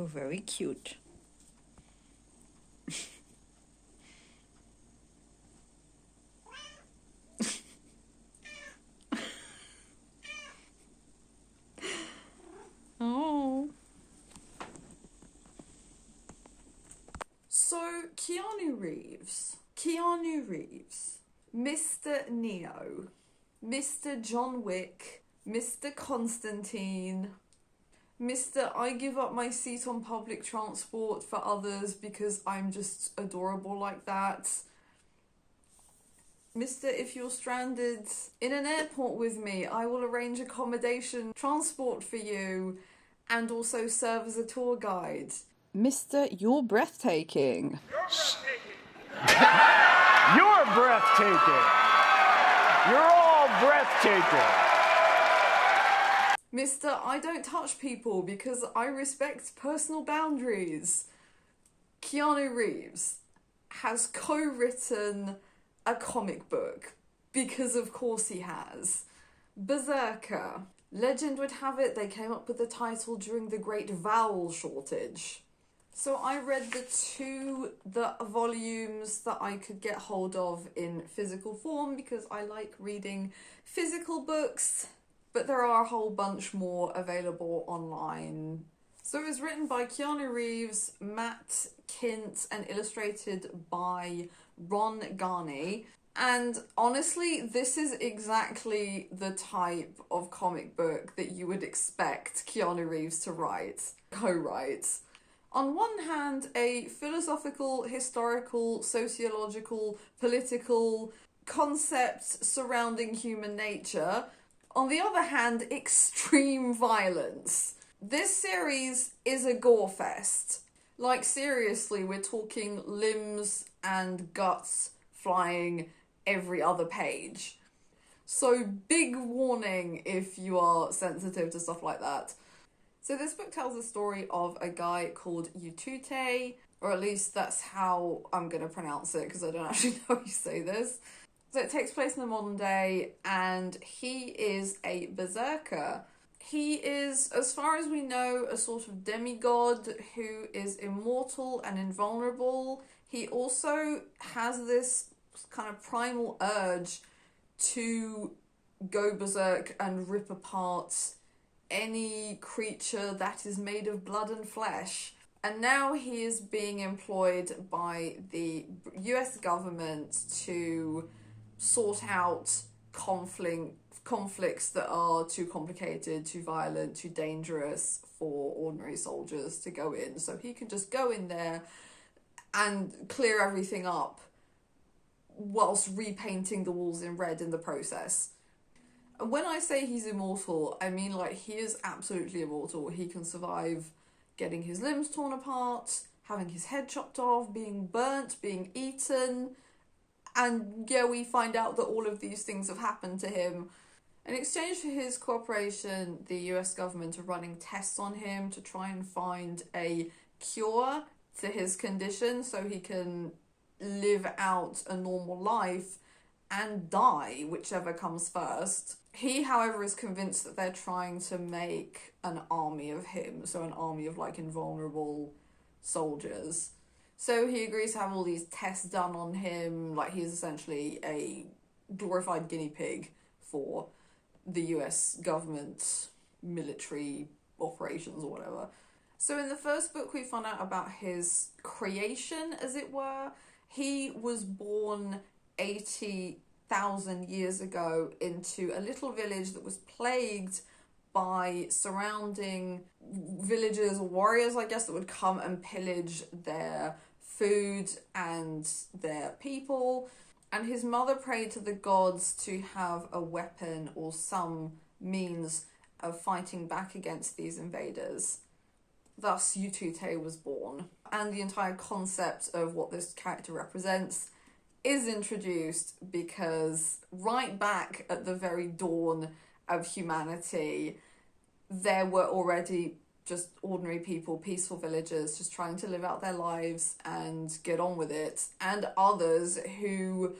You're very cute. Oh. So, Keanu Reeves, Mr. Neo, Mr. John Wick, Mr. Constantine, Mr. I give up my seat on public transport for others because I'm just adorable like that. Mr. If you're stranded in an airport with me, I will arrange accommodation, transport for you, and also serve as a tour guide. Mr. You're breathtaking. You're breathtaking. You're all breathtaking. Mr. I don't touch people because I respect personal boundaries. Keanu Reeves has co-written a comic book, because of course he has. Brzrkr. Legend would have it they came up with the title during the Great Vowel Shortage. So I read the volumes that I could get hold of in physical form because I like reading physical books, but there are a whole bunch more available online. So it was written by Keanu Reeves, Matt Kindt, and illustrated by Ron Garney. And honestly, this is exactly the type of comic book that you would expect Keanu Reeves to co-write. On one hand, a philosophical, historical, sociological, political concept surrounding human nature. On the other hand, extreme violence. This series is a gore fest. Like, seriously, we're talking limbs and guts flying every other page. So big warning if you are sensitive to stuff like that. So this book tells the story of a guy called Utute, or at least that's how I'm going to pronounce it because I don't actually know how you say this. So it takes place in the modern day, and he is a Brzrkr. He is, as far as we know, a sort of demigod who is immortal and invulnerable. He also has this kind of primal urge to go berserk and rip apart any creature that is made of blood and flesh. And now he is being employed by the US government to sort out conflicts that are too complicated, too violent, too dangerous for ordinary soldiers to go in. So he can just go in there and clear everything up whilst repainting the walls in red in the process. And when I say he's immortal, I mean, like, he is absolutely immortal. He can survive getting his limbs torn apart, having his head chopped off, being burnt, being eaten. And yeah, we find out that all of these things have happened to him. In exchange for his cooperation, the US government are running tests on him to try and find a cure to his condition so he can live out a normal life and die, whichever comes first. He, however, is convinced that they're trying to make an army of him, so an army of, like, invulnerable soldiers. So he agrees to have all these tests done on him, like he's essentially a glorified guinea pig for the US government military operations or whatever. So in the first book we find out about his creation, as it were. He was born 80,000 years ago into a little village that was plagued by surrounding villagers or warriors, I guess, that would come and pillage their food and their people. And his mother prayed to the gods to have a weapon or some means of fighting back against these invaders. Thus, Utute was born. And the entire concept of what this character represents is introduced because right back at the very dawn of humanity, there were already just ordinary people, peaceful villagers, just trying to live out their lives and get on with it, and others who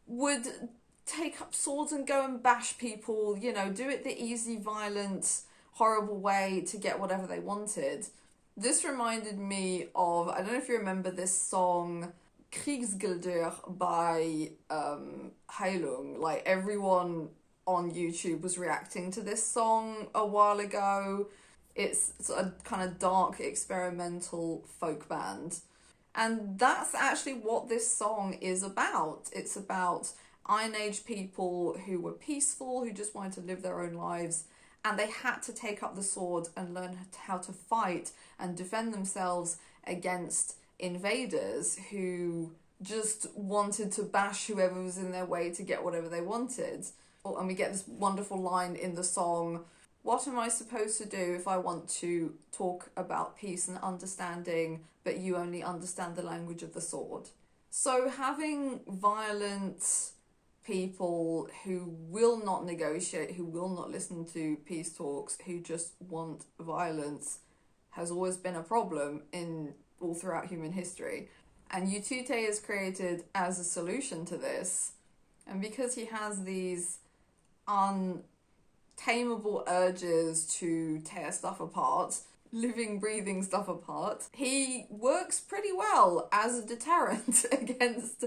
would take up swords and go and bash people, you know, do it the easy, violent, horrible way to get whatever they wanted. This reminded me of, I don't know if you remember this song, Krigsgaldr by Heilung. Like, everyone on YouTube was reacting to this song a while ago. It's a kind of dark experimental folk band. And that's actually what this song is about. It's about Iron Age people who were peaceful, who just wanted to live their own lives, and they had to take up the sword and learn how to fight and defend themselves against invaders who just wanted to bash whoever was in their way to get whatever they wanted. And we get this wonderful line in the song, "What am I supposed to do if I want to talk about peace and understanding, but you only understand the language of the sword?" So having violent people who will not negotiate, who will not listen to peace talks, who just want violence, has always been a problem in all throughout human history. And Yutute is created as a solution to this. And because he has these untamable urges to tear stuff apart, living, breathing stuff apart, he works pretty well as a deterrent against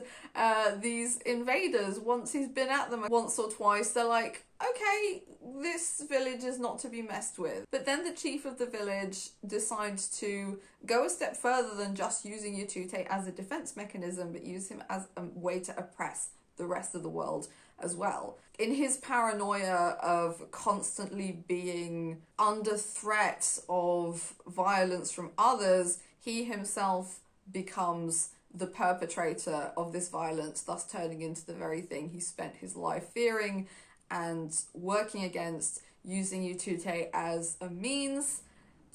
these invaders. Once he's been at them once or twice, they're like, okay, this village is not to be messed with. But then the chief of the village decides to go a step further than just using Yutute as a defense mechanism, but use him as a way to oppress the rest of the world as well. In his paranoia of constantly being under threat of violence from others, he himself becomes the perpetrator of this violence, thus turning into the very thing he spent his life fearing and working against, using Yutute as a means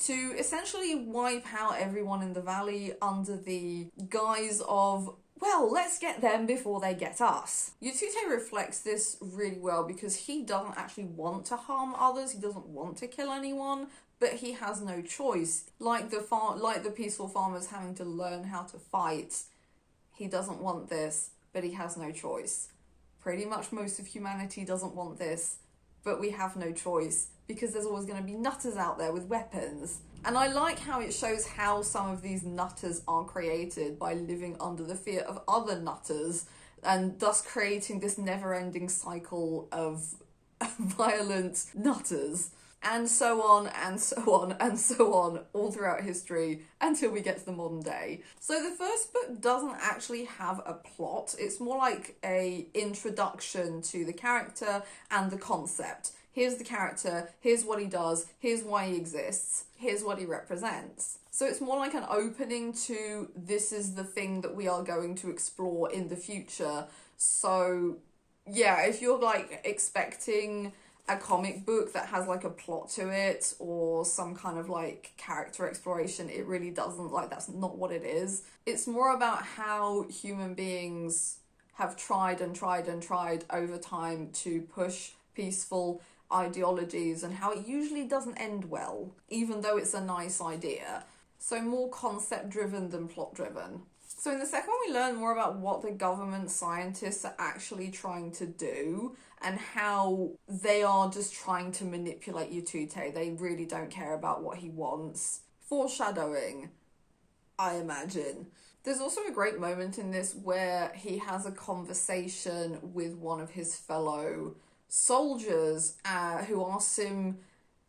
to essentially wipe out everyone in the valley under the guise of, well, let's get them before they get us. Yutute reflects this really well because he doesn't actually want to harm others, he doesn't want to kill anyone, but he has no choice. Like the peaceful farmers having to learn how to fight, he doesn't want this, but he has no choice. Pretty much most of humanity doesn't want this, but we have no choice because there's always going to be nutters out there with weapons. And I like how it shows how some of these nutters are created by living under the fear of other nutters and thus creating this never-ending cycle of violent nutters. And so on, and so on, and so on, all throughout history, until we get to the modern day. So the first book doesn't actually have a plot. It's more like a introduction to the character and the concept. Here's the character, here's what he does, here's why he exists, here's what he represents. So it's more like an opening to, this is the thing that we are going to explore in the future. So yeah, if you're like expecting a comic book that has like a plot to it or some kind of like character exploration, it really doesn't. Like, that's not what it is. It's more about how human beings have tried and tried and tried over time to push peaceful ideologies and how it usually doesn't end well, even though it's a nice idea. So more concept driven than plot driven. So in the second one, we learn more about what the government scientists are actually trying to do and how they are just trying to manipulate Yutute. They really don't care about what he wants. Foreshadowing, I imagine. There's also a great moment in this where he has a conversation with one of his fellow soldiers who asks him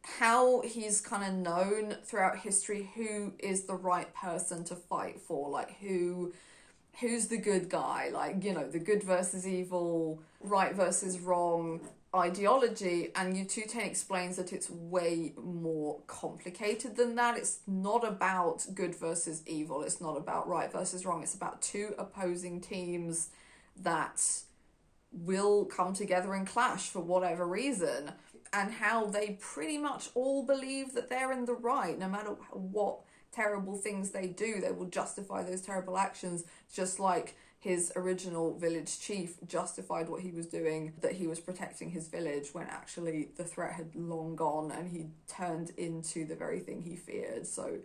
how he's kind of known throughout history who is the right person to fight for, like who's the good guy, like, you know, the good versus evil, right versus wrong ideology. And Yutute explains that it's way more complicated than that. It's not about good versus evil, it's not about right versus wrong, it's about two opposing teams that will come together and clash for whatever reason, and how they pretty much all believe that they're in the right. No matter what terrible things they do, they will justify those terrible actions, just like his original village chief justified what he was doing, that he was protecting his village, when actually the threat had long gone and he turned into the very thing he feared. So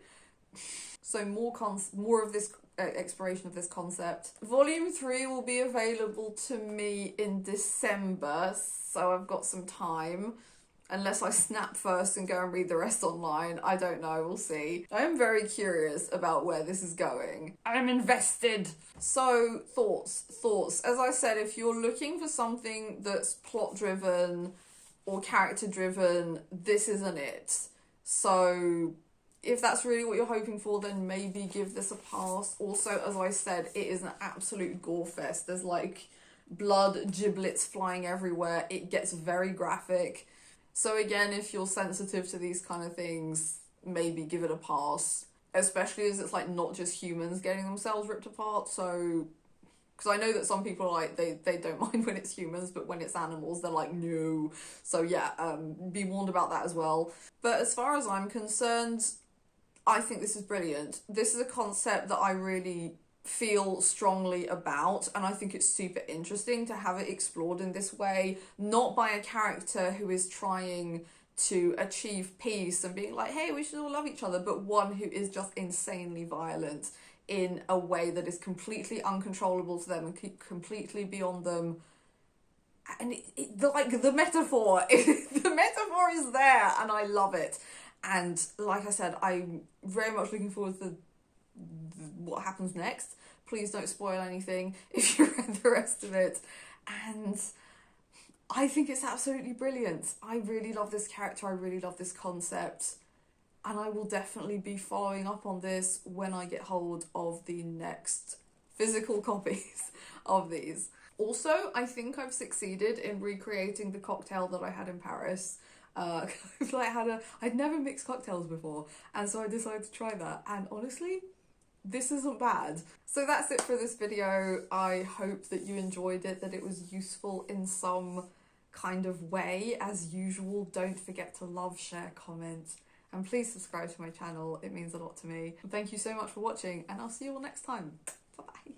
more of this exploration of this concept. Volume 3 will be available to me in December, so I've got some time. Unless I snap first and go and read the rest online. I don't know, we'll see. I am very curious about where this is going. I'm invested. So, thoughts. As I said, if you're looking for something that's plot-driven or character-driven, this isn't it. So, if that's really what you're hoping for, then maybe give this a pass. Also, as I said, it is an absolute gore fest. There's like blood, giblets flying everywhere. It gets very graphic. So again, if you're sensitive to these kind of things, maybe give it a pass. Especially as it's like not just humans getting themselves ripped apart. So, because I know that some people are like, they don't mind when it's humans, but when it's animals, they're like, no. So yeah, be warned about that as well. But as far as I'm concerned, I think this is brilliant. This is a concept that I really feel strongly about, and I think it's super interesting to have it explored in this way, not by a character who is trying to achieve peace and being like, hey, we should all love each other, but one who is just insanely violent in a way that is completely uncontrollable to them and completely beyond them. And the metaphor, the metaphor is there, and I love it. And like I said, I'm very much looking forward to what happens next. Please don't spoil anything if you read the rest of it. And I think it's absolutely brilliant. I really love this character. I really love this concept. And I will definitely be following up on this when I get hold of the next physical copies of these. Also, I think I've succeeded in recreating the cocktail that I had in Paris. I'd never mixed cocktails before, and so I decided to try that, and honestly, this isn't bad. So that's it for this video. I hope that you enjoyed it, that it was useful in some kind of way. As usual, don't forget to love, share, comment, and please subscribe to my channel. It means a lot to me. Thank you so much for watching, and I'll see you all next time. Bye bye.